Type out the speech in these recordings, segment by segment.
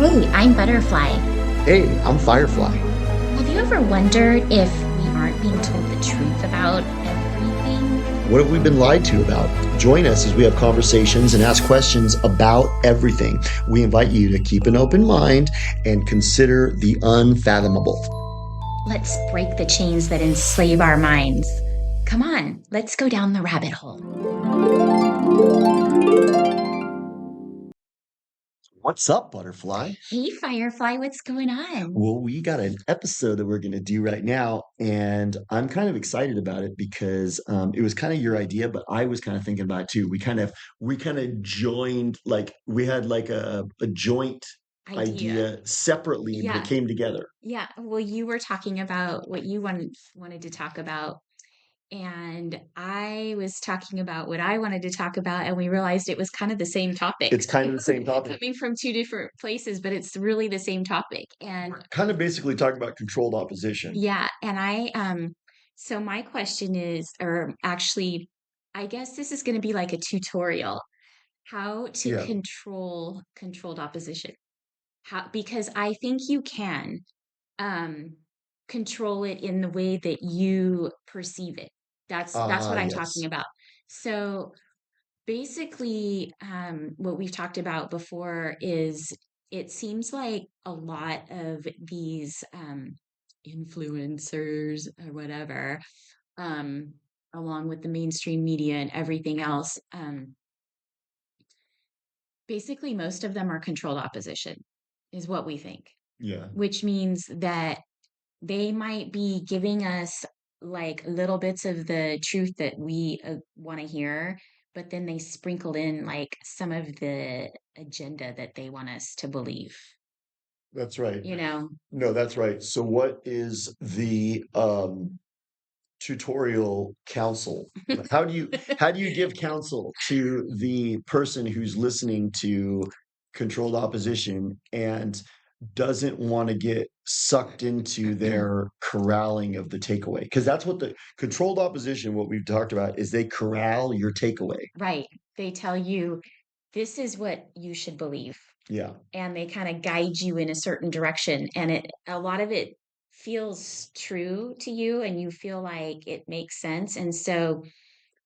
Hey, I'm Butterfly. Hey, I'm Firefly. Have you ever wondered if we aren't being told the truth about everything? What have we been lied to about? Join us as we have conversations and ask questions about everything. We invite you to keep an open mind and consider the unfathomable. Let's break the chains that enslave our minds. Come on, let's go down the rabbit hole. What's up, Butterfly? Hey, Firefly, what's going on? Well, we got an episode that we're going to do right now, and I'm kind of excited about it because it was kind of your idea, but I was kind of thinking about it too. We kind of joined, like we had like a joint Idea. idea separately, but it Yeah, came together. yeah. Well, you were talking about what you wanted to talk about, and I was talking about what I wanted to talk about, and we realized it was kind of the same topic. It's kind of the same topic. Coming from two different places, but it's really the same topic. And Kind of basically talking about controlled opposition. yeah, and so my question is, or actually, I guess this is going to be like a tutorial, how to Yeah. control controlled opposition. How, because I think you can um control it in the way that you perceive it. That's what I'm talking Yes. about. So basically, what we've talked about before is it seems like a lot of these influencers or whatever, um, along with the mainstream media and everything else, basically most of them are controlled opposition, is what we think, Yeah. which means that they might be giving us like little bits of the truth that we want to hear, but then they sprinkled in like some of the agenda that they want us to believe, That's right. you know? No, that's right. So what is the tutorial counsel? How do you give counsel to the person who's listening to controlled opposition and doesn't want to get sucked into their corralling of the takeaway? Because that's what the controlled opposition, what we've talked about, is they corral your takeaway. Right. They tell you this is what you should believe, Yeah. and they kind of guide you in a certain direction, and it a lot of it feels true to you and you feel like it makes sense, and so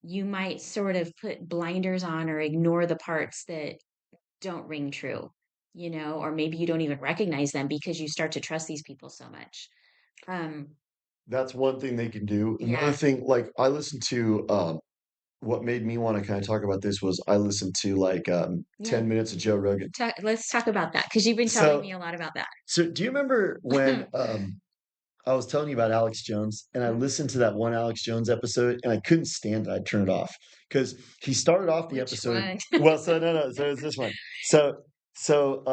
you might sort of put blinders on or ignore the parts that don't ring true, or maybe you don't even recognize them because you start to trust these people so much. Um, That's one thing they can do. Another yeah, thing, like I listened to what made me want to kind of talk about this was I listened to like yeah. 10 minutes of Joe Rogan. Let's talk about that because you've been telling So me a lot about that. so do you remember when I was telling you about Alex Jones and I Mhm. listened to that one Alex Jones episode and I couldn't stand it. I'd turn it off because he started off the Which episode. one? Well, so no, so it's this one. So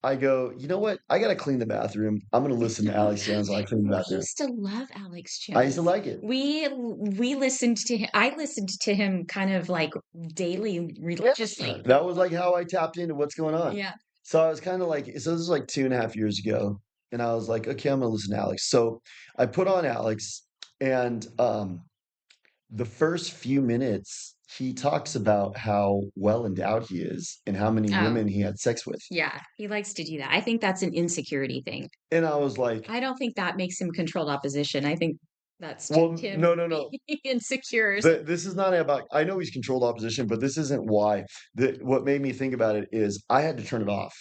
I go, you know what? I gotta clean the bathroom. I'm gonna listen to Alex Jones while I clean the We bathroom. used to love Alex I used to Jones. like it. We listened to him. I listened to him kind of like daily, Yeah, religiously. that was like how I tapped into what's going on. Yeah. So I was kind of like, so this is like 2.5 years ago, and I was like, okay, I'm gonna listen to Alex. So I put on Alex, and the first few minutes, he talks about how well endowed he is and how many Oh, women he had sex with. yeah. He likes to do that. I think that's an insecurity thing. And I was like, I don't think that makes him controlled opposition. I think that's just well, him no, no, being no. insecure or something. This is not about, I know he's controlled opposition, but this isn't why. What made me think about it is I had to turn it off.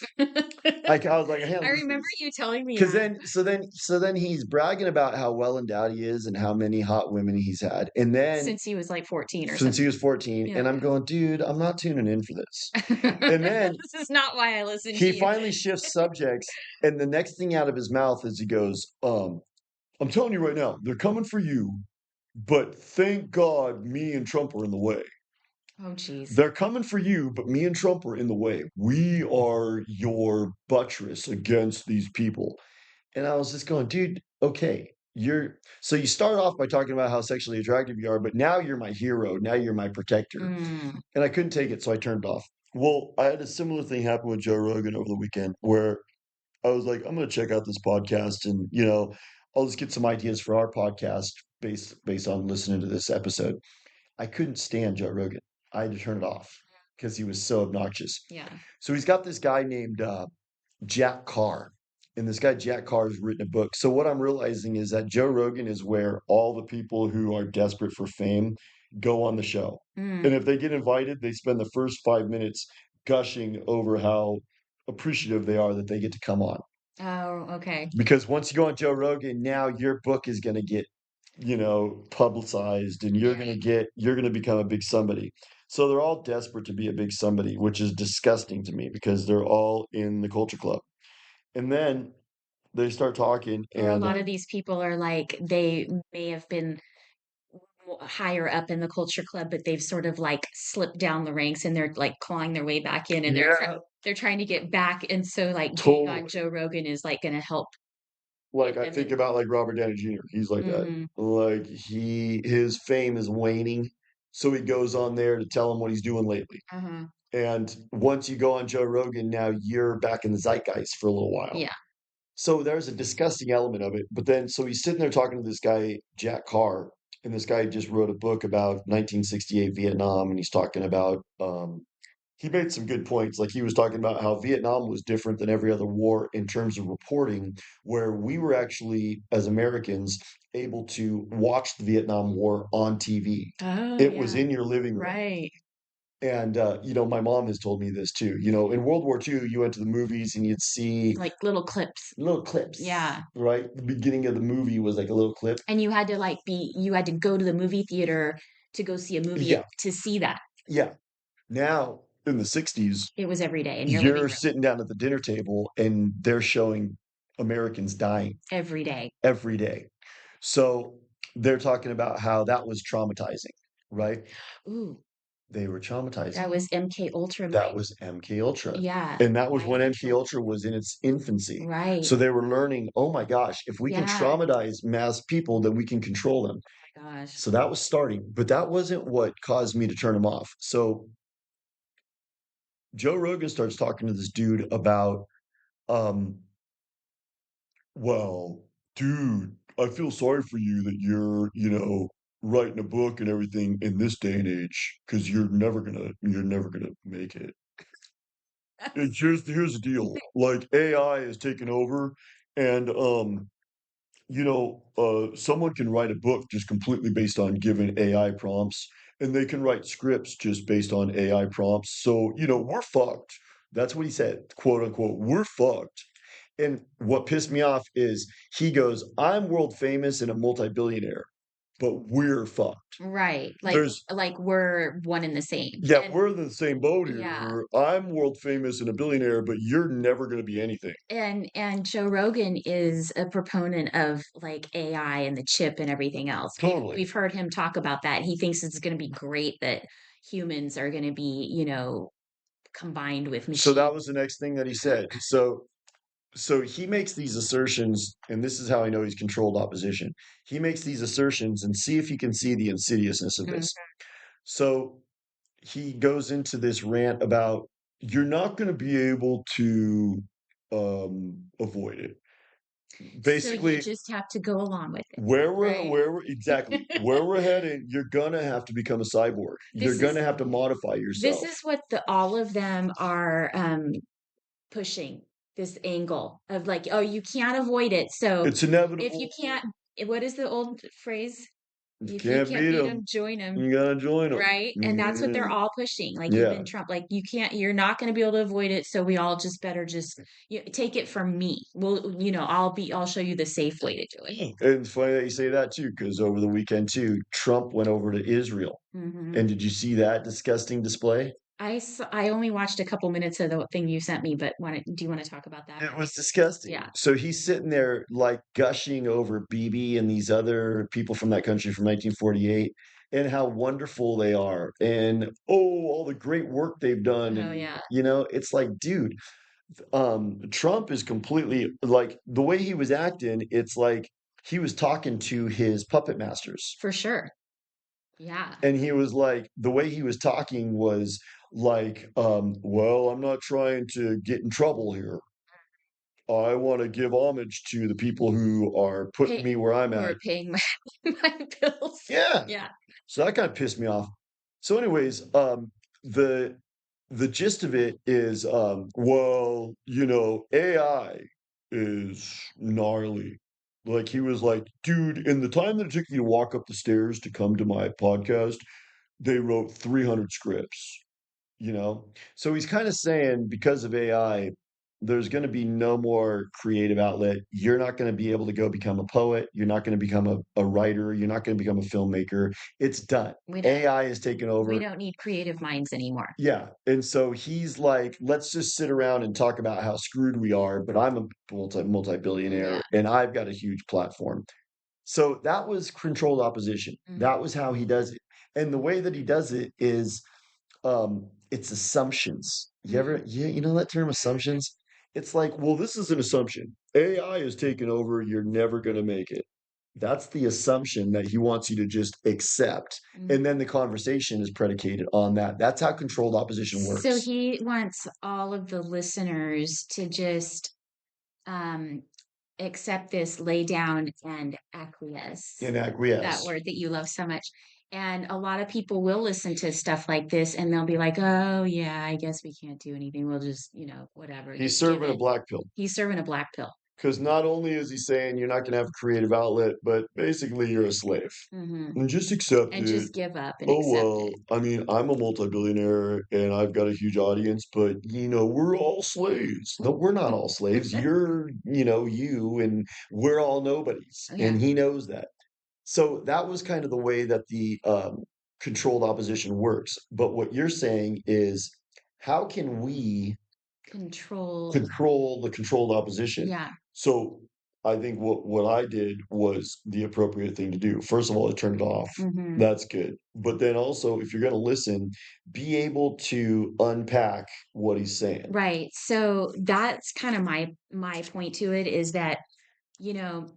Like I was like, I can't I listen to remember this. you telling me Because that. then he's bragging about how well endowed he is and how many hot women he's had. And then Since he was like 14 or since he something. was 14, Yeah. and I'm going, dude, I'm not tuning in for this. And then This is not why I listen to he you. finally shifts subjects, and the next thing out of his mouth is he goes, I'm telling you right now, they're coming for you, but thank God me and Trump are in the way. Oh, geez. They're coming for you, but me and Trump are in the way. We are your buttress against these people. And I was just going, dude, okay, so you start off by talking about how sexually attractive you are, but now you're my hero. Now you're my protector. Mm. And I couldn't take it, so I turned it off. Well, I had a similar thing happen with Joe Rogan over the weekend where I was like, I'm going to check out this podcast and, I'll just get some ideas for our podcast based on listening to this episode. I couldn't stand Joe Rogan. I had to turn it off because he was so obnoxious. Yeah. So he's got this guy named Jack Carr. And this guy, Jack Carr, has written a book. So what I'm realizing is that Joe Rogan is where all the people who are desperate for fame go on the show. And Mm. if they get invited, they spend the first 5 minutes gushing over how appreciative they are that they get to come on. Oh, okay. Because once you go on Joe Rogan, now your book is going to get, publicized, and you're going to become a big somebody. So they're all desperate to be a big somebody, which is disgusting to me because they're all in the culture club. And then they start talking, Or a and lot of these people are like, they may have been higher up in the culture club, but they've sort of like slipped down the ranks and they're like clawing their way back in and yeah, they're trying to get back. And so like being on totally. Joe Rogan is like going to help Like get I them think in. about like Robert Downey Jr. He's like that. Hmm. Like his fame is waning, so he goes on there to tell him what he's doing lately. Uh-huh. And once you go on Joe Rogan, now you're back in the zeitgeist for a little while. Yeah. So there's a disgusting element of it. But then, so he's sitting there talking to this guy, Jack Carr, and this guy just wrote a book about 1968 Vietnam, and he's talking about, he made some good points. Like he was talking about how Vietnam was different than every other war in terms of reporting, where we were actually, as Americans, able to watch the Vietnam War on TV. Oh, It was yeah. in your living room. Right. And, my mom has told me this too. In World War II, you went to the movies and you'd see Like little clips. little clips, Yeah. right? The beginning of the movie was like a little clip. And you had to you had to go to the movie theater to go see a movie Yeah, to see that. yeah. Now, in the 60s, It was every day in your living you're room sitting down at the dinner table and they're showing Americans dying every day. every day. So they're talking about how that was traumatizing, right? Ooh, They were that traumatizing. was MK Ultra, That was MK Ultra. yeah, And that was mind when MK control. Ultra was in its infancy. Right. So they were learning, oh my gosh, if we can Yeah. traumatize mass people, then we can control them. Oh my gosh. So that was starting, but that wasn't what caused me to turn him off. So Joe Rogan starts talking to this dude about, um, well, dude, I feel sorry for you that you're, writing a book and everything in this day and age because you're never gonna make it. And here's the deal. Like AI is taking over, and someone can write a book just completely based on giving AI prompts, and they can write scripts just based on AI prompts. So, we're fucked. That's what he said, quote unquote, we're fucked. And what pissed me off is he goes, I'm world famous and a multi-billionaire, but we're fucked. Right. There's Like we're one and the same. Yeah, And we're in the same boat yeah. here. I'm world famous and a billionaire, but you're never going to be anything. And Joe Rogan is a proponent of like AI and the chip and everything else. Totally. We've heard him talk about that. He thinks it's going to be great that humans are going to be, combined with So machines. that was the next thing that he said. So he makes these assertions, and this is how I know he's controlled opposition. He makes these assertions and see if he can see the insidiousness of Mm. this. So he goes into this rant about you're not going to be able to avoid it. So you Basically, just have to go along with it, where we're right? where we're exactly where we're heading, you're gonna have to become a cyborg. You're This is gonna have to modify this yourself. is what the all of them are pushing this angle of like, oh, you can't avoid it. So It's if you inevitable. can't, what is the old phrase? You If you can't can't beat beat them. them, join them. You gotta join them. Right. And that's what they're all pushing. Like Yeah. even Trump, like you're not going to be able to avoid it. So we all just better take it from me. Well, I'll show you the safe way to do it. And it's funny that you say that too, because over the weekend too, Trump went over to Israel. Hmm. And did you see that disgusting display? I only watched a couple minutes of the thing you sent me, but do you want to talk about that? It was disgusting. Yeah, So he's sitting there like gushing over Bibi and these other people from that country from 1948 and how wonderful they are and all the great work they've done. oh And yeah, it's like, dude, Trump is completely like the way he was acting, it's like he was talking to his puppet masters. for sure. Yeah. And he was like, the way he was talking was like, well, I'm not trying to get in trouble here. I want to give homage to the people who are putting Pay me where I'm who at. are paying my my bills. Yeah. Yeah. So that kind of pissed me off. So, anyways, the the gist of it is, well, AI is gnarly. Like he was like, dude, in the time that it took you to walk up the stairs to come to my podcast, they wrote 300 scripts. you know? So he's kind of saying because of AI, there's going to be no more creative outlet. You're not going to be able to go become a poet. You're not going to become a writer. You're not going to become a filmmaker. It's done. We don't AI is taken we over. don't need creative minds anymore. Yeah. And so he's like, let's just sit around and talk about how screwed we are, but I'm a multi-billionaire Yeah. and I've got a huge platform. So that was controlled opposition. Mhm. That was how he does it. And the way that he does it is it's assumptions. You know that term assumptions? It's like, well, this is an assumption. AI is taking over, you're never gonna make it. That's the assumption that he wants you to just accept. Mhm. And then the conversation is predicated on that. That's how controlled opposition So works. he wants all of the listeners to just um, accept this, lay down, and acquiesce. And That acquiesce. word that you love so much. And a lot of people will listen to stuff like this and they'll be like, oh, yeah, I guess we can't do anything. We'll just, whatever, He's just give serving a it. black pill. He's serving a black pill. Because not only is he saying you're not going to have a creative outlet, but basically you're a slave. Hmm. And just accept And it. just give up and Oh, accept well, it. I mean, I'm a multi-billionaire and I've got a huge audience, but we're all slaves. No, we're not all slaves. You're, you and we're all nobodies. Oh, And yeah. he knows that. So that was kind of the way that the controlled opposition works. But what you're saying is, how can we Control. control the controlled opposition? Yeah. So I think what I did was the appropriate thing to do. First of all, I turned it off. Hmm. That's good. But then also, if you're going to listen, be able to unpack what he's saying. Right. So that's kind of my point to it is that, you know,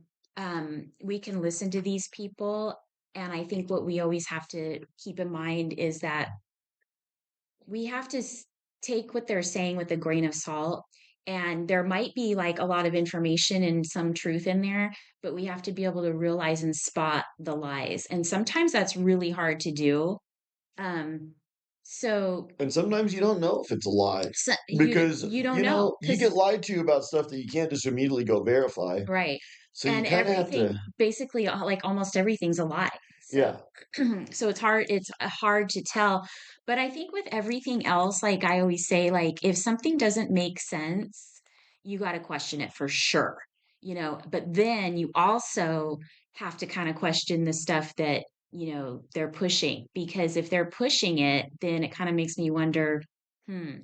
we can listen to these people. And I think what we always have to keep in mind is that we have to take what they're saying with a grain of salt. And there might be like a lot of information and some truth in there, but we have to be able to realize and spot the lies. And sometimes that's really hard to do. Um, so, And sometimes you don't know if it's a lie so because, you don't know you get because lied to about stuff that you can't just immediately go verify. right. So you And kind of have everything, to, basically, like almost everything's a lie. So, yeah. so it's hard to tell. But I think with everything else, like I always say, like if something doesn't make sense, you got to question it for sure, but then you also have to kind of question the stuff that, they're pushing, because if they're pushing it, then it kind of makes me wonder, hmm,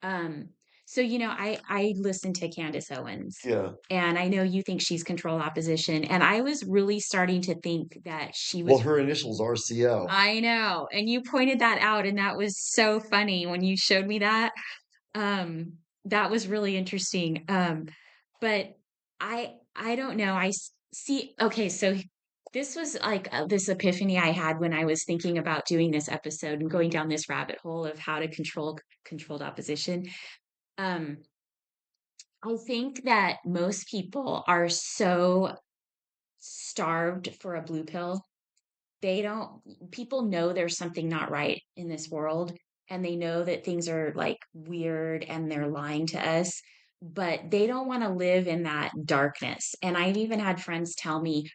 um, so I listened to Candace Owens, Yeah. and I know you think she's control opposition, and I was really starting to think that she Well, was. her initials are CL. I know, and you pointed that out, and that was so funny when you showed me that. That was really interesting. But I don't know. See. Okay, so this was like this epiphany I had when I was thinking about doing this episode and going down this rabbit hole of how to control controlled opposition. Um, I think that most people are so starved for a blue pill. They don't, people know there's something not right in this world, and they know that things are like weird and they're lying to us, but they don't want to live in that darkness. And I've even had friends tell me,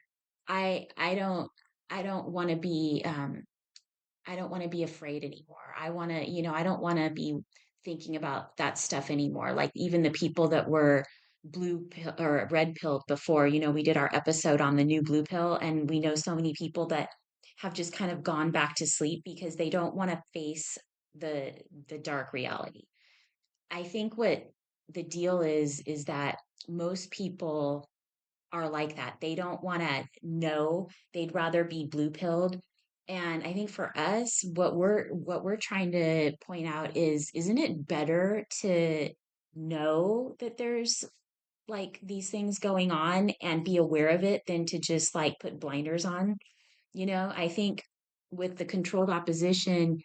I don't, I don't want to be, I don't want to be afraid anymore. I want to, I don't want to be thinking about that stuff anymore. Like even the people that were blue pill or red pilled before, we did our episode on the new blue pill, and we know so many people that have just kind of gone back to sleep because they don't want to face the the dark reality. I think what the deal is that most people are like that. They don't want to know. They'd rather be blue pilled. And I think for us, what we're trying to point out is, isn't it better to know that there's like these things going on and be aware of it than to just like put blinders on? I think with the controlled opposition,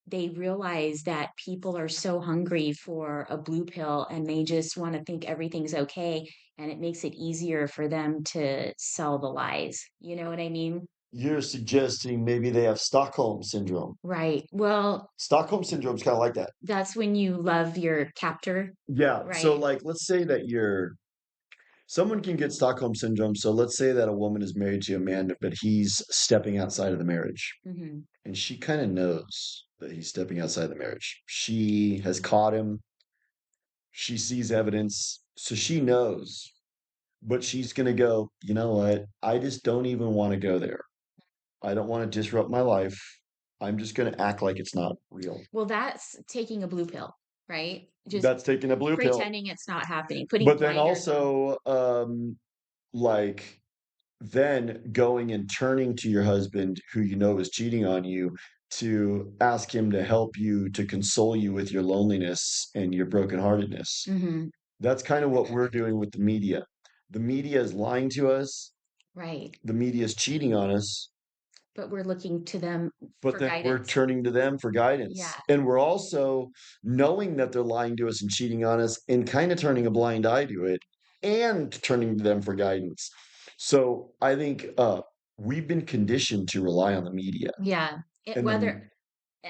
they realize that people are so hungry for a blue pill and they just want to think everything's okay, and it makes it easier for them to sell the lies. You know what I mean? you're suggesting maybe they have Stockholm syndrome. Right. Well, Stockholm syndrome's kind of like that. that's when you love your captor, Yeah. So, right? like, let's say that someone can get Stockholm syndrome. So, let's say that a woman is married to a man, but he's stepping outside of the marriage, Hmm. and she kind of knows that he's stepping outside the marriage. She has caught him, she sees evidence, so she knows, but she's going to go, you know what? I just don't even want to go there. I don't want to disrupt my life. I'm just going to act like it's not real. Well, that's taking a blue pill, right? Just That's taking a blue pill. pretending it's not happening, putting But then blinders on. also, like, then going and turning to your husband, who you know is cheating on you, to ask him to help you, to console you with your loneliness and your brokenheartedness. Hmm. That's kind of what we're doing with the media. The media is lying to us, Right. the media is cheating on us, But we're looking to them but for then we're guidance. turning to them for Yeah. guidance. And we're also knowing that they're lying to us and cheating on us and kind of turning a blind eye to it and turning to them for guidance. So I think we've been conditioned to rely on the media. Yeah. And then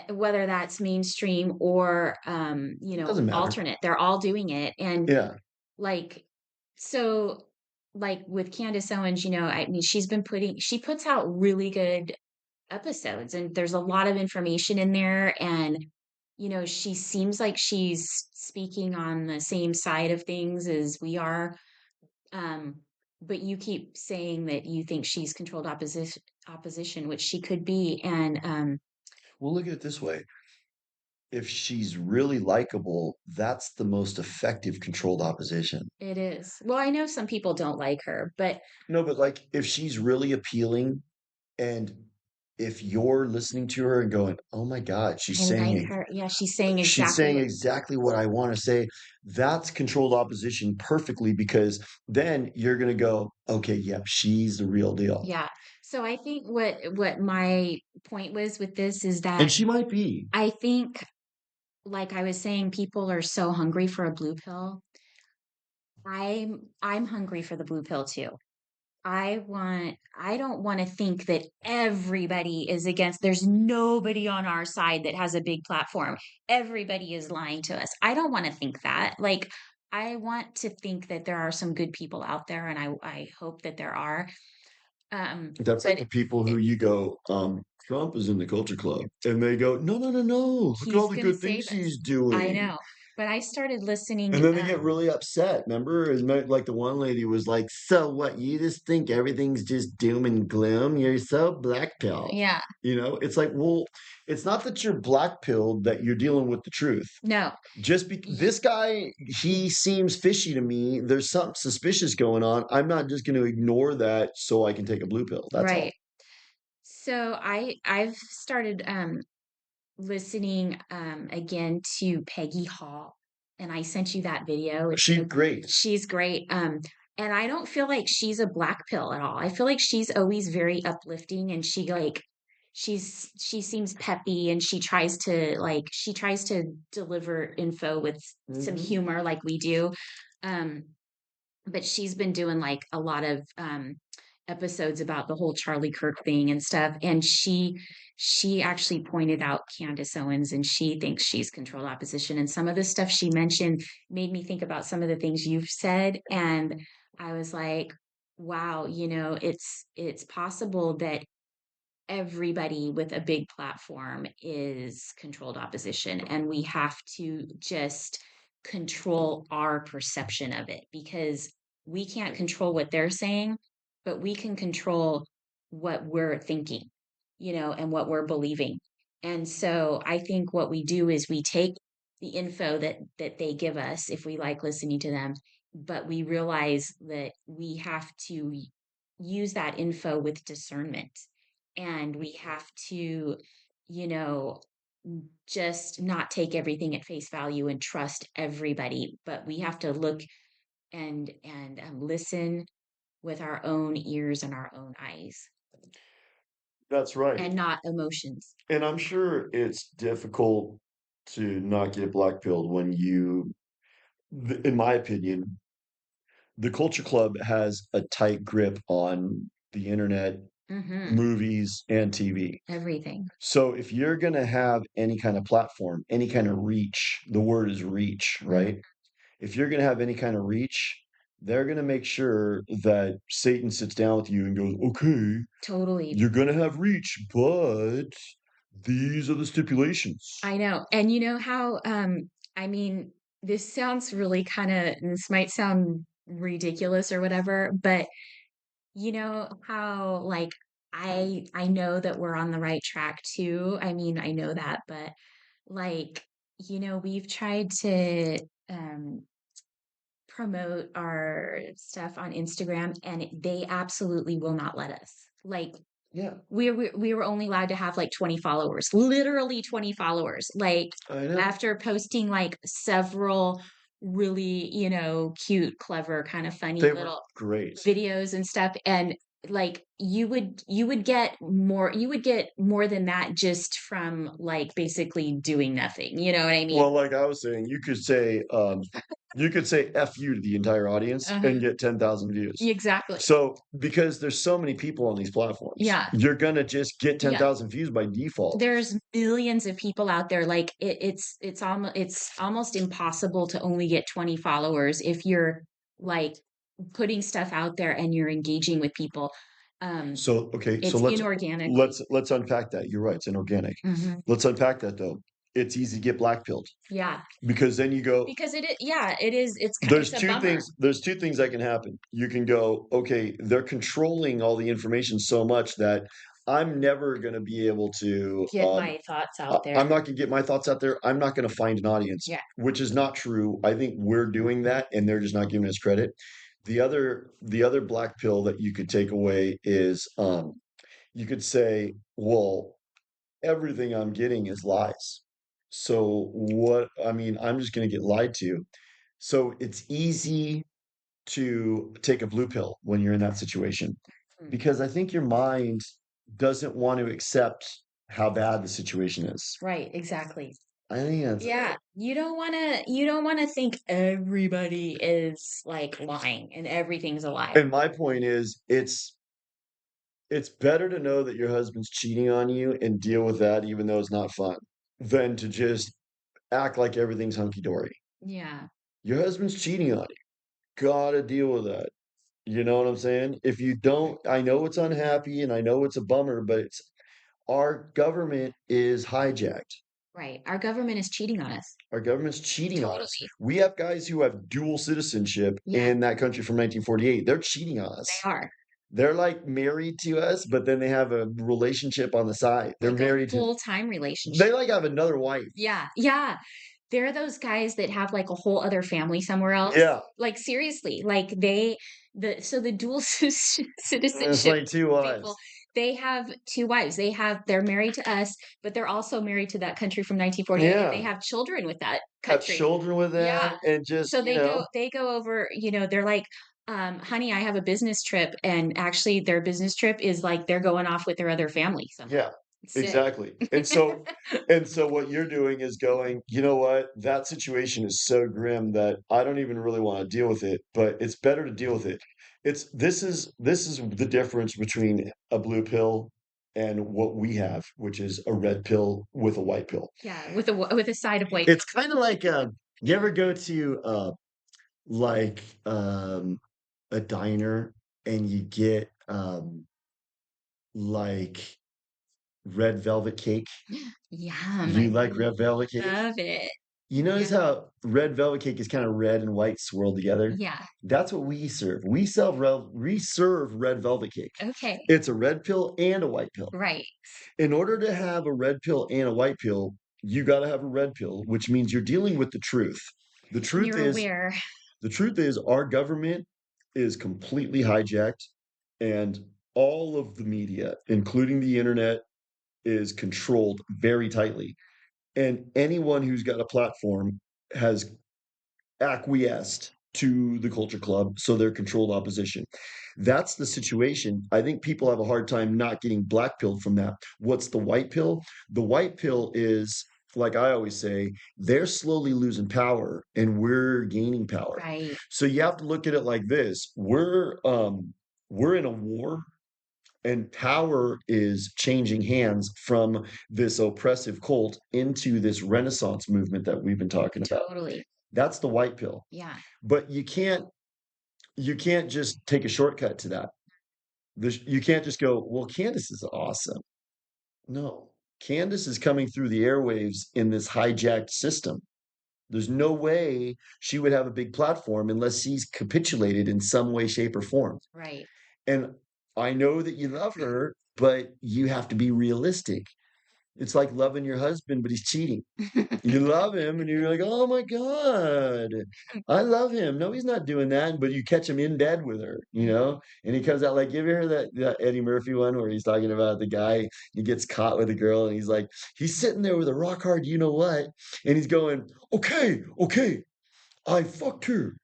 Whether that's mainstream or it doesn't matter. alternate, they're all doing it. And Yeah. like, so like with Candace Owens, I mean, she puts out really good episodes, and there's a lot of information in there. And she seems like she's speaking on the same side of things as we are. um but you keep saying that you think she's controlled opposition, which she could be. And Well, look at it this way. If she's really likable, that's the most effective controlled opposition. it is. Well, I know some people don't like her, but No, but like if she's really appealing and if you're listening to her and going, "Oh my God, I like her. Yeah, she's saying exactly what I want to say," that's controlled opposition perfectly because then you're gonna go, "Okay, yep, she's the real deal." yeah. So I think what my point was with this is And that she might be. I think, like I was saying, people are so hungry for a blue pill. I'm hungry for the blue pill too. I don't want to think that everybody is against, there's nobody on our side that has a big platform. Everybody is lying to us. I don't want to think that. Like, I want to think that there are some good people out there, and I hope that there are. That's like But the people who you go, Trump is in the culture club. And they go, no, no, no, no. Look at all he's the going to good save things us. he's I doing. know. But I started listening. And then they get really upset. Remember? Like the one lady was like, "So what? You just think everything's just doom and gloom? You're so black pill." Yeah. It's like, well, it's not that you're black pilled that you're dealing with the truth. No. This guy, he seems fishy to me. There's something suspicious going on. I'm not just going to ignore that so I can take a blue pill. That's all. Right. So I've started listening again to Peggy Hall, and I sent you that video. She's great. She's great. And I don't feel like she's a black pill at all. I feel like she's always very uplifting, and she seems peppy, and she tries to deliver info with some Hmm. humor like we do. Um, but she's been doing like a lot of episodes about the whole Charlie Kirk thing and stuff. And she actually pointed out Candace Owens, and she thinks she's controlled opposition. And some of the stuff she mentioned made me think about some of the things you've said. And I was like, wow, it's possible that everybody with a big platform is controlled opposition, and we have to just control our perception of it, because we can't control what they're saying, but we can control what we're thinking, and what we're believing. And so I think what we do is we take the info that they give us, if we like listening to them, but we realize that we have to use that info with discernment, and we have to, you know, just not take everything at face value and trust everybody, but we have to look and listen with our own ears and our own eyes, That's right. and not emotions. And I'm sure it's difficult to not get black pilled when in my opinion, the Culture Club has a tight grip on the internet Mhm. movies, and TV. Everything. So if you're going to have any kind of platform, any kind of reach, the word is reach, Mm, right? If you're going to have any kind of reach, they're going to make sure that Satan sits down with you and goes, okay, totally. you're going to have reach, but these are the stipulations. I know. And you know how, I mean, this sounds really this might sound ridiculous or whatever, but you know how like I know that we're on the right track too. I mean, I know that, but like, we've tried to um promote our stuff on Instagram and they absolutely will not let us. Like Yeah, we were only allowed to have like 20 followers, literally 20 followers. Like I know. after posting like several really, cute, clever, kind of funny They were little great. videos and stuff, and like you would get more than that just from like basically doing nothing. You know what I mean? Well, like I was saying, you could say "f you" to the entire audience Uh-huh. and get 10,000 views. Exactly. So, because there's so many people on these platforms, Yeah. you're gonna just get Yeah. 10,000 views by default. There's millions of people out there. Like it's almost impossible to only get 20 followers if you're like putting stuff out there and you're engaging with people. Um, So, okay, so it's inorganically. let's unpack that. You're right, it's inorganic. Hmm. Let's unpack that though. It's easy to get blackpilled Yeah, because then you go, because yeah, it is. It's a bummer. there's two things that can happen. You can go, okay, they're controlling all the information so much that I'm never going to be able to Get my thoughts out I'm there. not going to get my thoughts out there. I'm not going to find an audience, Yeah. which is not true. I think we're doing that and they're just not giving us credit. The other black pill that you could take away is you could say, well, everything I'm getting is lies. So what, I mean, I'm just going to get lied to. So it's easy to take a blue pill when you're in that situation Mm. because I think your mind doesn't want to accept how bad the situation is. Right, exactly. I think that's, Yeah, you don't want to think everybody is like lying and everything's a lie. and my point is, it's better to know that your husband's cheating on you and deal with that, even though it's not fun, than to just act like everything's hunky dory. Yeah. Your husband's cheating on you. Gotta deal with that. You know what I'm saying? If you don't, I know it's unhappy and I know it's a bummer, but it's our government is hijacked. Right. Our government is cheating on us. Our government's cheating on us. Totally. We have guys who have dual citizenship Yeah, in that country from 1948. They're cheating on they us. are. They're like married to us, but then they have a relationship on the side. They're Like a married to, full-time they relationship. like have another wife. Yeah. Yeah. They're those guys that have like a whole other family somewhere else. Yeah. Like seriously, like the dual And it's citizenship like two people, wives. they have two wives. They're married to us, but they're also married to that country from 1948 and they Yeah. have children with that Have country. children with Yeah. them and just, So they go over, they're like, honey, I have a business trip. And actually their business trip is like they're going off with their other family somewhere. yeah, It's sick. exactly. And so what you're doing is going, you know what? That situation is so grim that I don't even really want to deal with it, but it's better to deal with it. This is the difference between a blue pill and what we have, which is a red pill with a white pill. Yeah, with a side of white. It's kind of like you ever go to like a diner and you get like red velvet cake. Yum, You I like red velvet cake? love it. You notice Yeah. how red velvet cake is kind of red and white swirled together? Yeah. That's what we serve. We serve red velvet cake. Okay. It's a red pill and a white pill. Right. In order to have a red pill and a white pill, you got to have a red pill, which means you're dealing with the truth. The And truth you're is, aware. the truth is our government is completely hijacked and all of the media, including the internet, is controlled very tightly. And anyone who's got a platform has acquiesced to the culture club, so they're controlled opposition. That's the situation. I think people have a hard time not getting black pilled from that. What's the white pill? The white pill is, like I always say, they're slowly losing power and we're gaining power. Right. So you have to look at it like this. We're in a war and power is changing hands from this oppressive cult into this renaissance movement that we've been talking about. Totally. That's the white pill. Yeah. But you can't just take a shortcut to that. You can't just go, well, Candace is awesome. No, Candace is coming through the airwaves in this hijacked system. There's no way she would have a big platform unless she's capitulated in some way, shape, or form. Right. And I know that you love her, but you have to be realistic. It's like loving your husband, but he's cheating. You love him, and you're like, oh my God, I love him. No, he's not doing that. But you catch him in bed with her, Mhm. and he comes out like, have you heard that Eddie Murphy one where he's talking about the guy, he gets caught with a girl, and he's like, he's sitting there with a rock hard, you know what? And he's going, okay, okay, I fucked her,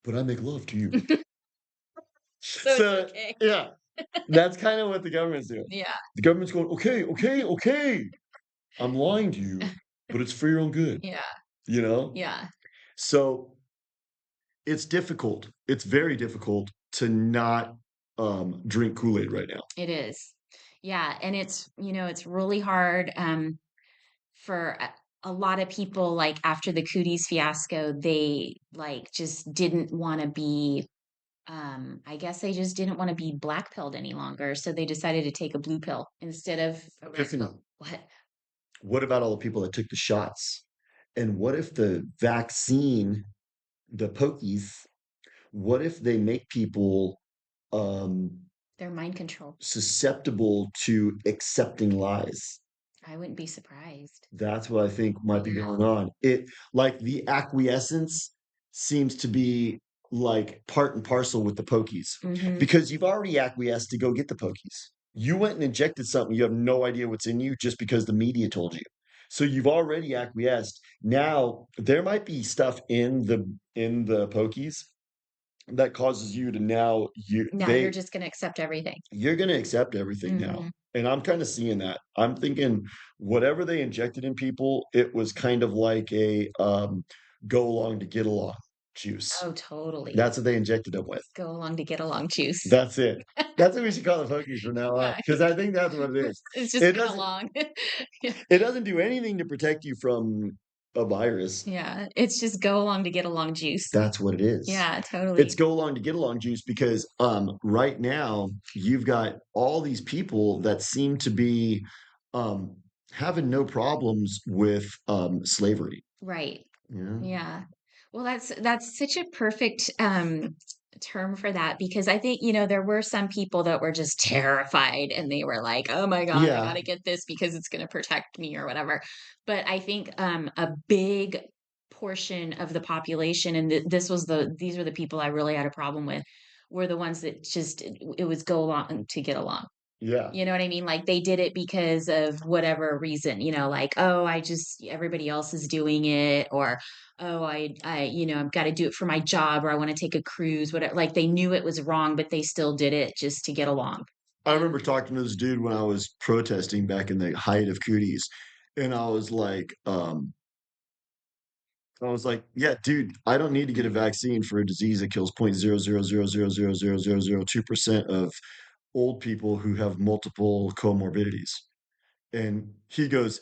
but I make love to you. So it's So, okay. yeah, that's kind of what the government's doing. Yeah. The government's going, okay, okay, okay. I'm lying to you, but it's for your own good, Yeah. you know? Yeah. So it's difficult. It's very difficult to not drink Kool-Aid right now. It is. Yeah, and it's really hard, for a lot of people, like, after the Cooties fiasco, they, like, just didn't wanna be, I guess they just didn't wanna be black pilled any longer, so they decided to take a blue pill instead of a red Tiffany, pill. What? what about all the people that took the shots? And what if the vaccine, the pokies, what if they make people um, They're mind control. susceptible to accepting lies? I wouldn't be surprised. That's what I think might be Yeah. going on. It like the acquiescence seems to be like part and parcel with the pokies Mhm. because you've already acquiesced to go get the pokies. You went and injected something you have no idea what's in you just because the media told you. So you've already acquiesced. Now there might be stuff in the pokies that causes you to now Now you're just gonna accept everything. you're going to accept everything now. Mhm. And I'm kind of seeing that. I'm thinking whatever they injected in people, it was kind of like a go along to get along juice. Oh, totally. That's what they injected them with. Go along to get along juice. That's it. That's what we should call the Pokies from now on Yeah. because I think that's what it is. It's just It get doesn't along. Yeah. it doesn't do anything to protect you from a virus. Yeah, it's just go along to get along juice. That's what it is. Yeah, It's totally. go along to get along juice because right now you've got all these people that seem to be um having no problems with slavery. Right. Yeah. Yeah. Well, that's such a perfect, term for that because I think, there were some people that were just terrified and they were like, "Oh my god, I Yeah. gotta get this because it's gonna protect me," or whatever. But I think, a big portion of the population, and these were the people I really had a problem with, were the ones that just it was go along to get along. Yeah. You know what I mean? Like, they did it because of whatever reason, like, "Oh, everybody else is doing it," or, "Oh, I've gotta do it for my job," or, "I wanna take a cruise," whatever. Like, they knew it was wrong, but they still did it just to get along. I And remember talking to this dude when I was protesting back in the height of cooties, and I was like, yeah, dude, I don't need to get a vaccine for a disease that kills 0.000000002% of old people who have multiple comorbidities. And he goes,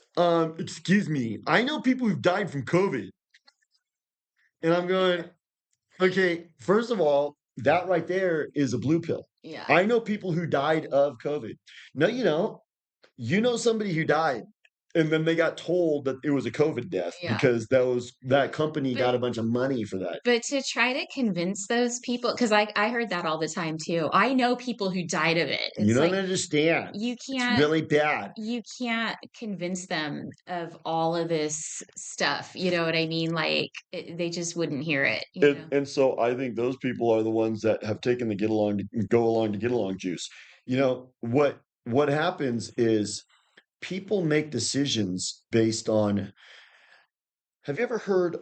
excuse me, I know people who've died from COVID. And I'm going, okay, first of all, that right there is a blue pill. yeah, I know people who died of COVID. No, you don't. You know somebody who died, and then they got told that it was a COVID death yeah. because that company But got a bunch of money for that. but to try to convince those people, because I heard that all the time too. I know people who died of it. You It's don't like, understand. you It's can't really bad. you can't convince them of all of this stuff, you know what I mean? Like, they just wouldn't hear it. And so I think those people are the ones that have taken the go along to get along juice. What happens is people make decisions based on have you ever heard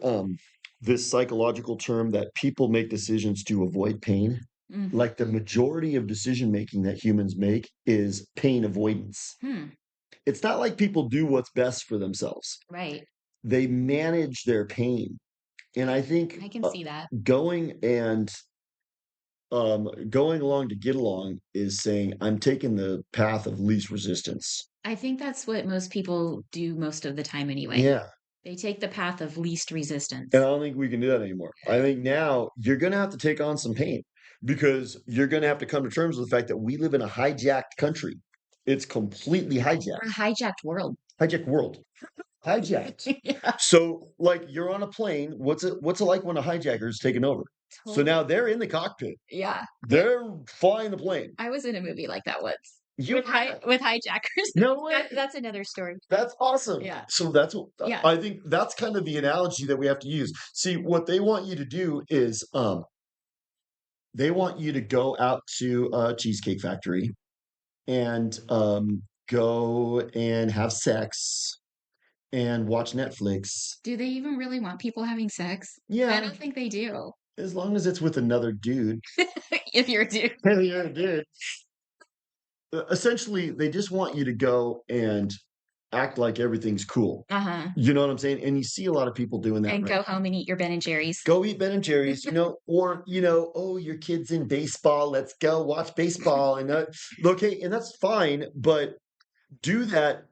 this psychological term that people make decisions to avoid pain? Mhm. Like the majority of decision making that humans make is pain avoidance. Hmm, It's not like people do what's best for themselves. right. They manage their pain. And I think I can see that. going and going along to get along is saying, "I'm taking the path of least resistance." I think that's what most people do most of the time anyway. Yeah. They take the path of least And I resistance. don't think we can do that anymore. I think now you're gonna have to take on some pain because you're gonna have to come to terms with the fact that we live in a hijacked country. It's completely A hijacked. hijacked world. Hijacked world. Hijacked. Yeah, So, like, you're on a plane. What's it like when a hijacker is taking over? So now totally. they're in the cockpit. Yeah. They're flying the plane. I was in a movie like that once You with hijackers. no way. That's another story. That's awesome. Yeah. So that's what Yeah. I think that's kind of the analogy that we have to use. See, what they want you to do is they want you to go out to a cheesecake factory and go and have sex and watch Netflix. Do they even really want people having sex? I Yeah, don't think they do. as long as it's with another dude. If you're a dude. You're a dude. Essentially, they just want you to go and act like everything's cool. Uh-huh. You know what I'm saying? And you see a lot of people doing that And right go now. home and eat your Ben and Jerry's. Go eat Ben and Jerry's, or oh, your kid's in baseball. Let's go watch baseball. And okay, and that's fine, but do that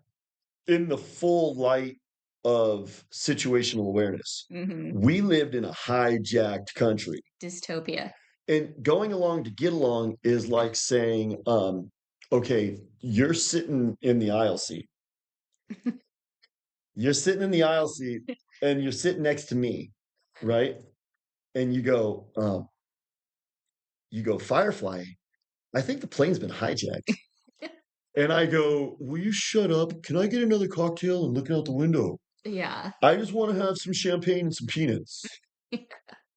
in the full light of situational awareness. Mhm. We lived in a hijacked country, Dystopia. and going along to get along is like saying, okay, you're sitting in the aisle seat. You're sitting in the aisle seat, and you're sitting next to me, right? And you go, Firefly, I think the plane's been hijacked. And I go, will you shut up? Can I get another cocktail and look out the window? Yeah. I just want to have some champagne and some peanuts.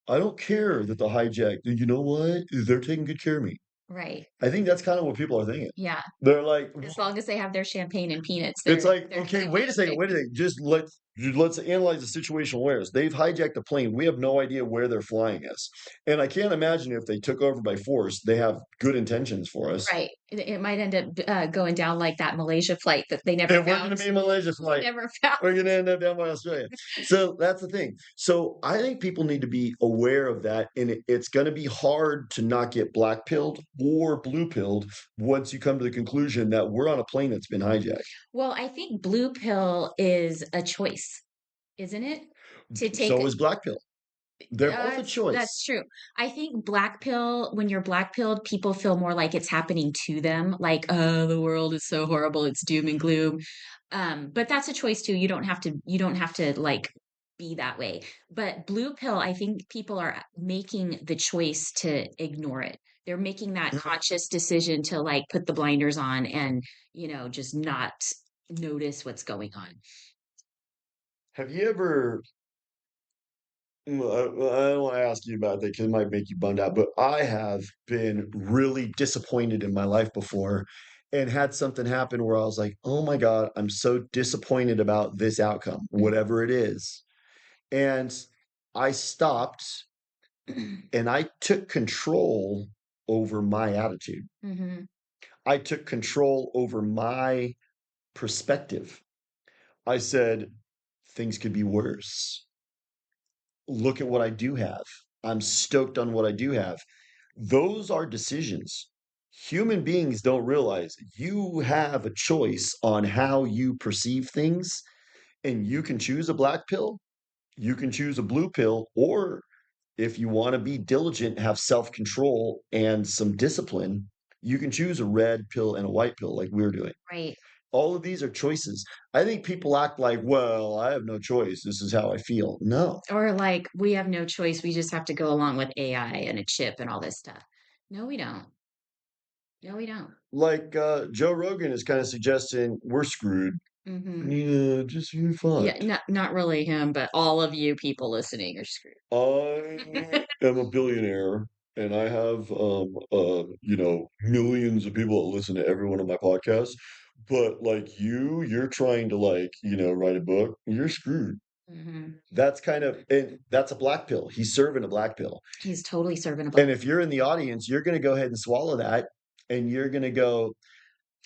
I don't care that the hijack, you know what? They're taking good care of me. Right. I think that's kind of what people are thinking. Yeah. They're like, As long as they have their champagne and peanuts, it's like, they're okay, doing wait a second, okay. wait a second. Just let's analyze the situational awareness. They've hijacked the plane. We have no idea where they're flying us. And I can't imagine if they took over by force, they have good intentions for us. Right. It might end up going down like that Malaysia flight that they never And we're going to found. be in Malaysia flight. Never found. We're going to end up down by Australia. So that's the thing. So I think people need to be aware of that. And it's going to be hard to not get black pilled or blue pilled once you come to the conclusion that we're on a plane that's been hijacked. Well, I think blue pill is a choice, isn't it? To take So is black pill. They're both a that's choice. true. I think black pill, when you're black pilled, people feel more like it's happening to them, like, oh, the world is so horrible, it's doom and gloom. But that's a choice too. You don't have to like be that way. But blue pill, I think people are making the choice to ignore it. They're making that Mhm. conscious decision to like put the blinders on and, just not notice what's going on. Have you ever? Well, I don't want to ask you about that because it might make you bummed out, but I have been really disappointed in my life before and had something happen where I was like, oh my God, I'm so disappointed about this outcome, whatever it is. And I stopped and I took control over my attitude. Hmm. I took control over my perspective. I said, things could be worse. Look at what I do have. I'm stoked on what I do have. Those are decisions. Human beings don't realize you have a choice on how you perceive things, and you can choose a black pill, you can choose a blue pill, or if you want to be diligent, have self control and some discipline, you can choose a red pill and a white pill, like we're doing. Right. All of these are choices. I think people act like, well, I have no choice. This is how I feel. No, Or like, we have no choice. We just have to go along with AI and a chip and all this stuff. No, we don't. No, we don't. like Joe Rogan is kind of suggesting we're screwed. Hmm. Yeah, just you're Yeah, fucked. not really him, but all of you people listening are screwed. I am a billionaire and I have millions of people that listen to every one of my podcasts. But like you're trying to write a book. You're screwed. Hmm. And that's a black pill. He's serving a black pill. He's totally serving a And black. if you're in the audience, you're gonna go ahead and swallow that and you're gonna go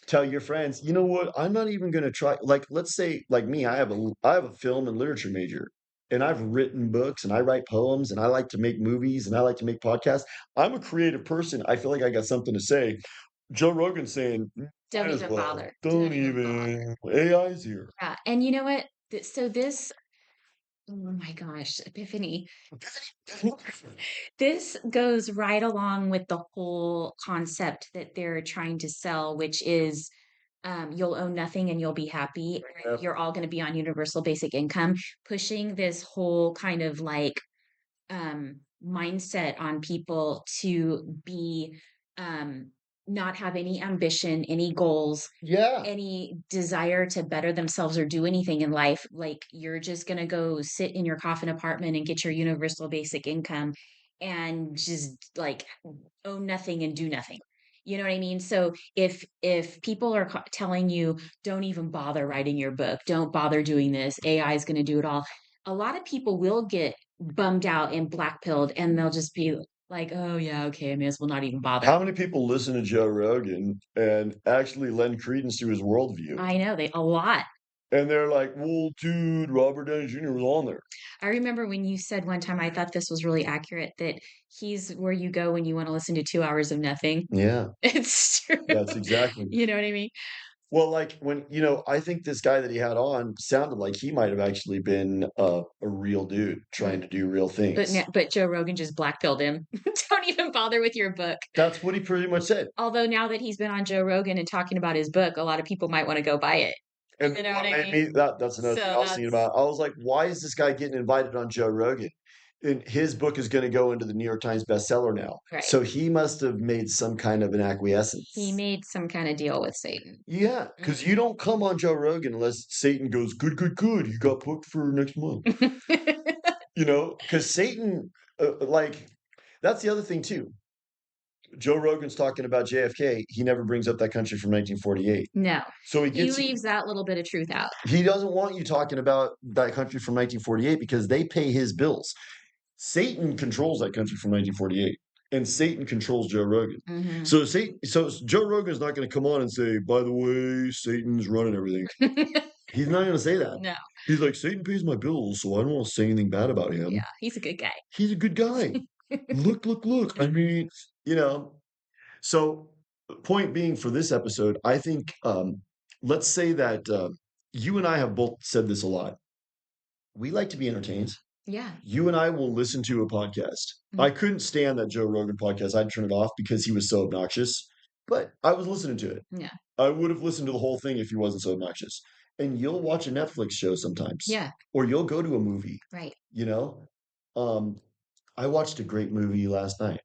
tell your friends, you know what? I'm not even gonna try. Like, let's say, like me, I have a film and literature major. and I've written books and I write poems and I like to make movies and I like to make podcasts. I'm a creative person. I feel like I got something to say. Joe Rogan's saying, Don't might as even well. bother. Don't Don't even even. bother. AI's here. Yeah, and you know what? So this, oh my gosh, Epiphany. This goes right along with the whole concept that they're trying to sell, which is you'll own nothing and you'll be happy. Yep. You're all going to be on universal basic income, pushing this whole kind of like mindset on people to be um, not have any ambition, any goals, Yeah. any desire to better themselves or do anything in life. Like you're just going to go sit in your coffin apartment and get your universal basic income and just like own nothing and do nothing. You know what I mean? So if people are telling you don't even bother writing your book, don't bother doing this, AI is going to do it all. A lot of people will get bummed out and blackpilled and they'll just be like, "Oh yeah, okay, I may as well not even bother." How many people listen to Joe Rogan and actually lend credence to his worldview? I know they a lot. And they're like, well, dude, Robert Downey Jr. was on there. I remember when you said one time, I thought this was really accurate, that he's where you go when you want to listen to 2 hours of nothing. Yeah, It's true. that's exactly. You know what I mean? Well, like when, I think this guy that he had on sounded like he might have actually been a real dude trying Mm. to do real things. But Joe Rogan just blackpilled him. Don't even bother with your book. That's what he pretty much said. Although now that he's been on Joe Rogan and talking about his book, a lot of people might want to go buy it. And You know what what I made mean? me that's another thing So I was thinking that's about. I was like, why is this guy getting invited on Joe Rogan? And his book is going to go into the New York Times bestseller now. right. So he must have made some kind of an He acquiescence. made some kind of deal with Satan. Yeah, because you don't come on Joe Rogan unless Satan goes, good, good, good. You got booked for next month. Because Satan, like, that's the other thing too. Joe Rogan's talking about JFK. He never brings up that country from 1948. No, So he he gets leaves that little bit of truth out. he doesn't want you talking about that country from 1948 because they pay his bills. Satan controls that country from 1948, and Satan controls Joe Rogan. Hmm. So Joe Rogan's not going to come on and say, "By the way, Satan's running everything." He's not going to say that. No, He's like, "Satan pays my bills, so I don't want to say anything bad about him. yeah, he's a good guy. He's a good guy. Look, look, look." I mean, you know. So, point being for this episode, I think let's say that you and I have both said this a lot. We like to be entertained. Yeah. You and I will listen to a podcast. Mm. I couldn't stand that Joe Rogan podcast. I'd turn it off because he was so obnoxious, but I was listening to it. Yeah. I would have listened to the whole thing if he wasn't so obnoxious. And you'll watch a Netflix show sometimes, Yeah. or you'll go to a movie, Right. you know? Um, I watched a great movie last night.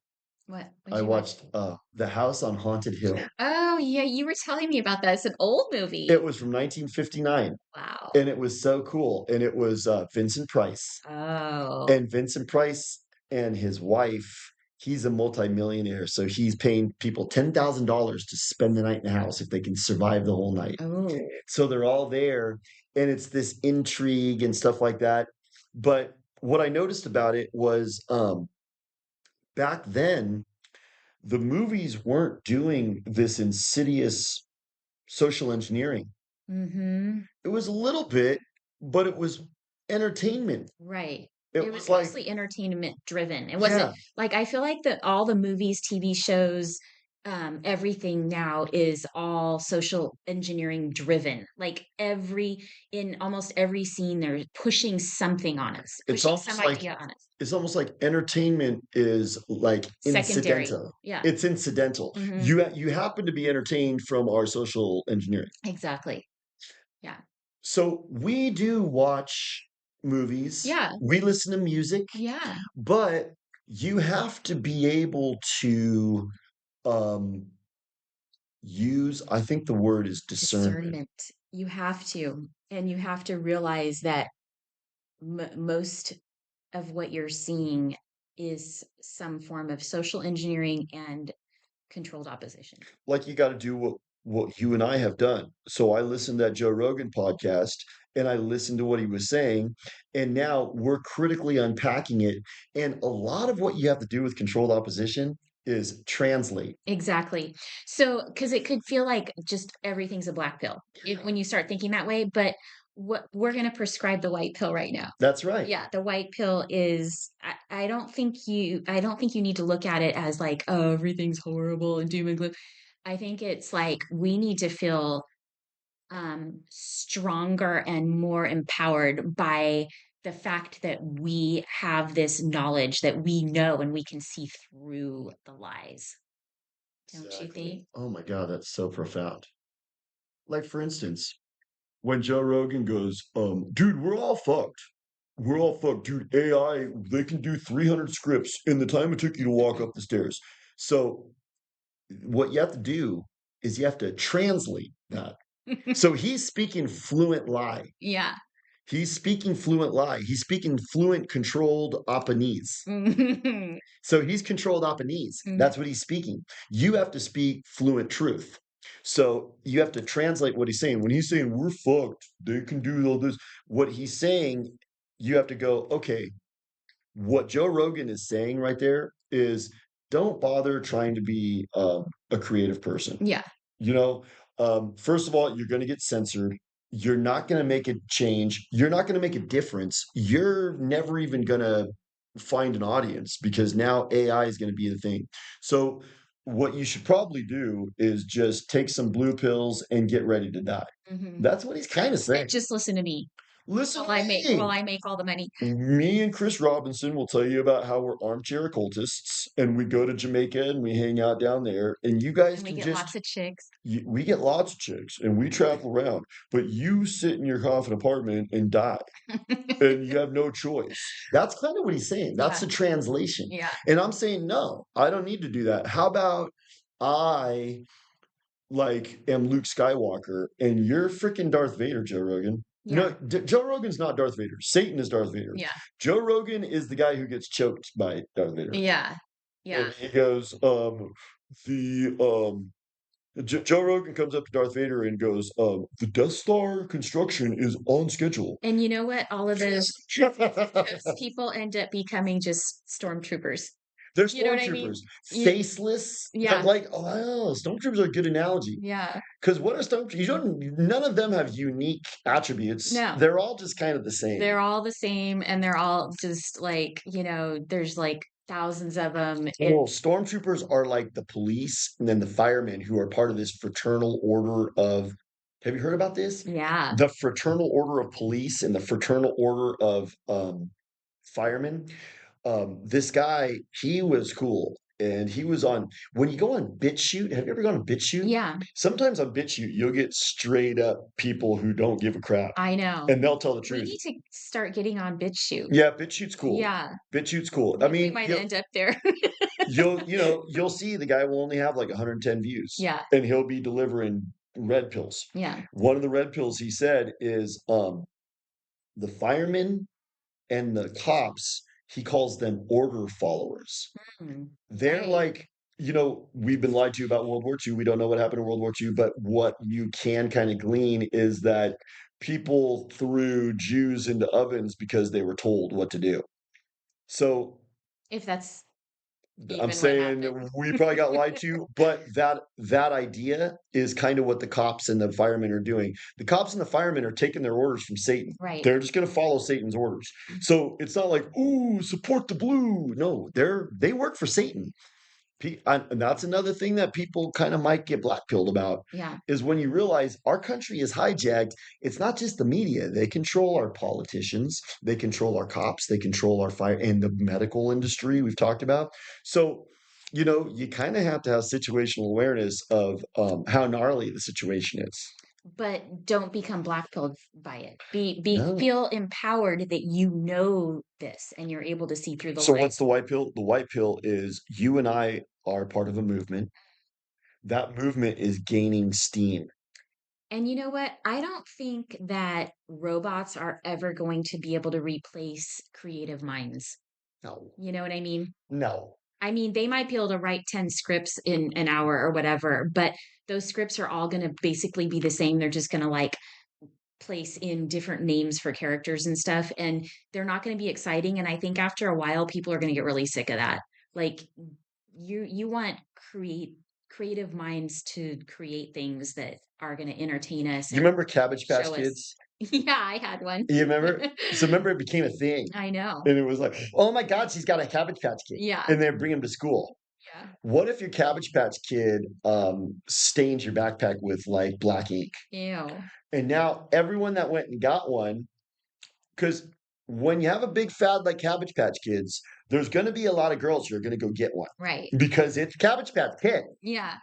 What? I What'd you watch? watched The House on Haunted Hill. Oh, yeah, you were telling me about that. It's an old movie. It was from 1959, Wow. and it was so cool. And it was Vincent Price. Oh. And Vincent Price and his wife, he's a multimillionaire, so he's paying people $10,000 to spend the night in the house if they can survive the whole night. Oh. So they're all there, and it's this intrigue and stuff like that. But what I noticed about it was back then, the movies weren't doing this insidious social engineering. Mm-hmm. It was a little bit, but it was entertainment. Right. It It was was like, mostly entertainment driven. It wasn't yeah, like I feel like that all the movies, TV shows, everything now is all social engineering driven. Like in almost every scene, they're pushing something on us, it's pushing some almost like idea on us. it's almost like entertainment is like Secondary. incidental. Yeah. It's incidental. Hmm. You happen to be entertained from our social engineering. Exactly. Yeah. So we do watch movies, Yeah. we listen to music, Yeah. but you have to be able to um use, I think the word is discernment. Discernment. You have to, and you have to realize that most of what you're seeing is some form of social engineering and controlled opposition. Like you got to do what you and I have done. So I listened to that Joe Rogan podcast and I listened to what he was saying, and now we're critically unpacking it. And a lot of what you have to do with controlled opposition is translate. Exactly. So, because it could feel like just everything's a black pill when you start thinking that way. But what we're gonna prescribe the white pill right now. That's right. Yeah, the white pill is I don't think you need to look at it as like, "Oh, everything's horrible and doom and gloom." I think it's like we need to feel, stronger and more empowered by the fact that we have this knowledge that we know and we can see through the lies. Don't you Exactly. think? Oh my God, that's so profound. Like, for instance, when Joe Rogan goes, dude, we're all fucked. We're all fucked, dude. AI, they can do 300 scripts in the time it took you to walk up the stairs. So, what you have to do is you have to translate that. So, he's speaking fluent lie. Yeah. He's speaking fluent lie. He's speaking fluent controlled Apanese. So he's controlled Apanese. Mhm. That's what he's speaking. You have to speak fluent truth. So you have to translate what he's saying. When he's saying we're fucked, they can do all this. What he's saying, you have to go, okay, what Joe Rogan is saying right there is don't bother trying to be a creative person. Yeah. You know, first of all, you're going to get censored. You're not going to make a change. You're not going to make a difference. You're never even going to find an audience because now AI is going to be the thing. So, what you should probably do is just take some blue pills and get ready to die. Mhm. That's what he's kind of saying. Just listen to me Listen while to me. I make all the money. Me and Chris Robinson will tell you about how we're armchair occultists and we go to Jamaica and we hang out down there. And you guys And we can get just lots of chicks. we get lots of chicks and we travel around, but you sit in your coffin apartment and die and you have no choice. That's kind of what he's saying. That's Yeah. the translation. Yeah. And I'm saying, no, I don't need to do that. How about I like am Luke Skywalker and you're freaking Darth Vader, Joe Rogan? Yeah. No, Joe Rogan's not Darth Vader. Satan is Darth Vader. Yeah. Joe Rogan is the guy who gets choked by Darth Vader. Yeah. And Yeah. he goes, the Joe Rogan comes up to Darth Vader and goes, "The Death Star construction is on schedule." And you know what? All of those people end up becoming just stormtroopers. They're You know what I mean? stormtroopers, You faceless. I'm yeah. like, oh, stormtroopers are a good analogy Yeah. because what are stormtroopers? You don't. None of them have unique attributes. No. They're all just kind of the same. They're all the same and they're all just like, there's like thousands of them. Well, stormtroopers are like the police and then the firemen who are part of this fraternal order of. Have you heard about this? Yeah. The fraternal order of police and the fraternal order of firemen. This guy, he was cool. And he was on when you go on BitChute, have you ever gone on BitChute? Yeah. Sometimes on BitChute, you'll get straight up people who don't give a crap I know. and they'll tell the We truth. need to start getting on BitChute. Yeah, BitChute's cool. Yeah. BitChute's cool. I We mean, might end up there. you'll see the guy will only have like 110 views Yeah. and he'll be delivering red pills. Yeah. One of the red pills he said is the firemen and the cops, he calls them order followers. Mm, They're right. like, we've been lied to about World War II. We don't know what happened in World War II, but what you can kind of glean is that people threw Jews into ovens because they were told what to do. So If that's I'm even what saying happened. we probably got lied to, but that idea is kind of what the cops and the firemen are doing. The cops and the firemen are taking their orders from Satan. Right. They're just going to follow Satan's orders. So it's not like, ooh, support the blue. No, they work for Satan. And that's another thing that people kind of might get blackpilled about Yeah. is when you realize our country is hijacked. It's not just the media. They control our politicians. They control our cops. They control our fire and the medical industry we've talked about. So, you kind of have to have situational awareness of how gnarly the situation is. But don't become blackpilled by it. No. Feel empowered that you know this and you're able to see through the So lies. what's the white pill? The white pill is you and I are part of a movement. That movement is gaining steam. And you know what? I don't think that robots are ever going to be able to replace creative minds. No, You know what I mean? no. I mean, they might be able to write 10 scripts in an hour or whatever, but those scripts are all going to basically be the same. They're just going to like place in different names for characters and stuff, and they're not going to be exciting. And I think after a while, people are going to get really sick of that. Like you want creative minds to create things that are going to entertain us You and remember Cabbage Patch show us. Kids? Yeah, I had one. You remember? So remember it became a thing, I know. and it was like, "Oh my god, she's got a Cabbage Patch Kid," Yeah, and they bring him to school. yeah. What if your Cabbage Patch Kid, stains your backpack with, like, black ink? Ew. And now everyone that went and got one, because when you have a big fad like Cabbage Patch Kids, there's gonna be a lot of girls who are gonna go get one Right. because it's Cabbage Patch Kid. Yeah,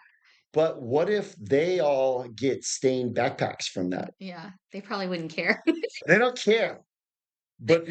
But what if they all get stained backpacks from that? yeah. They probably wouldn't care. They don't care. But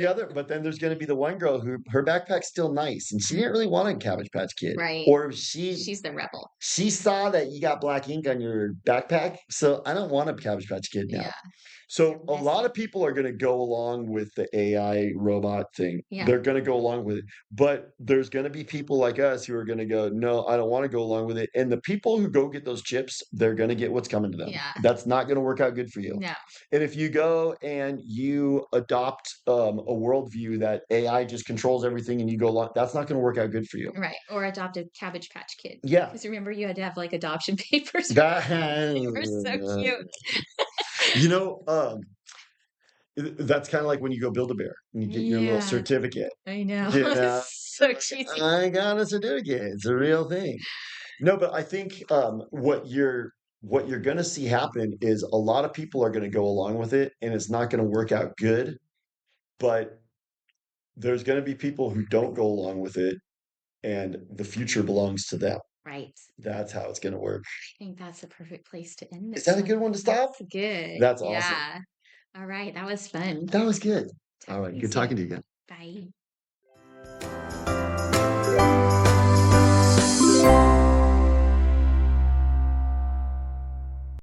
then there's gonna be the one girl who her backpack's still nice, and she didn't really want a Cabbage Patch Kid, Right. or She's the rebel. she saw that you got black ink on your backpack, so I don't want a Cabbage Patch Kid now. Yeah, they're So a lot messy. of people are gonna go along with the AI robot thing. Yeah, They're gonna go along with it, but there's gonna be people like us who are gonna go, "No, I don't wanna go along with it," and the people who go get those chips, they're gonna get what's coming to them. yeah. That's not gonna work out good for you. No, And if you go and you adopt, a worldview that AI just controls everything and you go along, that's not gonna work out good for you. right. Or adopt a Cabbage Patch Kid. Yeah. Because remember you had to have, like, adoption papers. That They were so cute. you know, that's kinda like when you go Build-A-Bear and you get your little Yeah, certificate. I know. Yeah. It's so cheesy. I got a certificate. It's a real thing. No, but I think, what you're gonna see happen is a lot of people are gonna go along with it, and it's not gonna work out good, but there's gonna be people who don't go along with it, and the future belongs to them. Right. That's how it's gonna work. I think that's a perfect place to end Is this that a one. good one to stop? That's good. That's awesome. Yeah. All right. That was fun. That was good. Talk to Alright, you good talking soon. to you again. Bye.